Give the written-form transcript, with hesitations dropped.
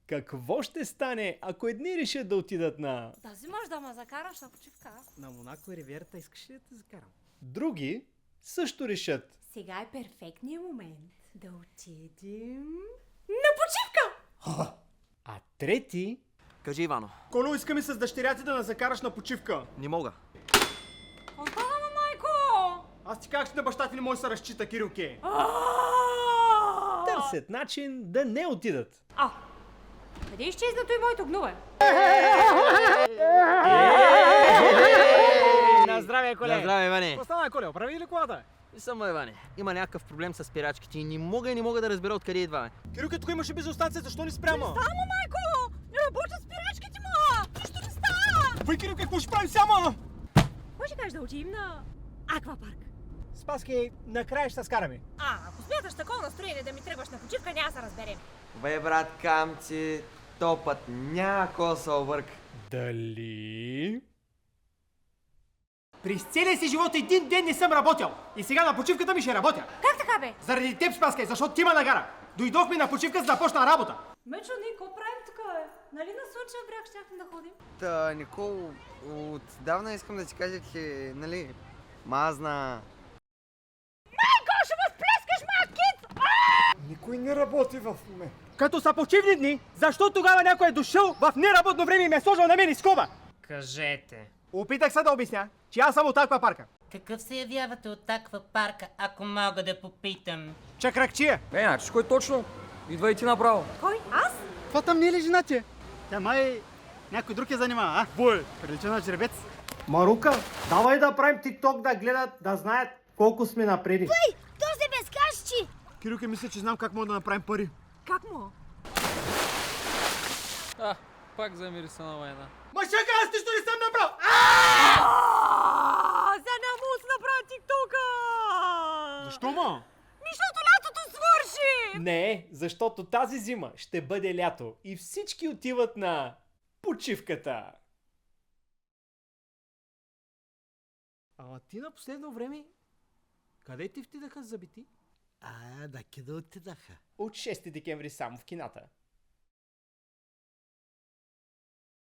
Какво ще стане, ако едни решат да отидат на... Да взимаш да ме закараш на почивка. На Монако и Ривиерата искаш ли да те закарам? Други също решат. Сега е перфектният момент да отидем на почивка! А трети... Кажи, Ивано. Коло, иска ми с дъщеря ти да ме закараш на почивка. Не мога. Остана, майко! Аз ти как ще на баща ти не може да се разчита, Кирилке? Търсят начин да не отидат. Къде е изчезнато и моето гнуве? На здраве, Коле! На здраве, Иване. Какво стана, Коле? Оправи ли колата? И само, Иване. Има някакъв проблем с спирачките и не мога да разбера откъде идва, бе. Кирилке, тук имаше безостация, защо не спряма? Само, майко! Не работят спирачките му! Нищо не става! Бой, Кирилке, какво ще правим сега? Кой ще кажеш да отидем на аквапарк? Спаски, накрая ще се скараме. Ако смяташ такова настроение да ми тръгваш на почивка, няма да се разберем. Бе, брат, камци, топът някой се обърка. Дали... През целия си живот един ден не съм работил. И сега на почивката ми ще работя. Как така, бе? Заради теб, Спаскай, защото ти ма нагара. Дойдохме на почивка, за да почна работа. Мечо, ние какво правим тук, бе? Нали на Слънчев бряг щяхме да ходим? Та, Никол, отдавна искам да ти кажа, че, нали, мазна... Майко, ще ме сплескаш, маткит! Никой не работи в момента. Като са почивни дни, защо тогава някой е дошъл в неработно време и ме е сложил на мен скоба? Кажете, Опитах се да обясня, че аз съм от аквапарка. какъв се явявате от аквапарка, ако мога да попитам? Чакракчия. значи кой точно? Идва и ти направо. Кой? Аз? Това там не е ли жена ти? Тя май някой друг я занимава, а? Бой! Прилича на жеребец. Марука, давай да правим тикток да гледат, да знаят колко сме напреди. Този безкащи! Кирилке, мисля, че знам как мога да направим пари. Как му? Пак замириса на война. Ма чакай, аз нищо не съм направил! За не му се направи тиктока! Защо, ма? Защото лятото свърши! Не, защото тази зима ще бъде лято и всички отиват на... почивката. Ама ти на последно време, къде ти втидаха зъбите? Да отидаха. От 6 декември само в кината.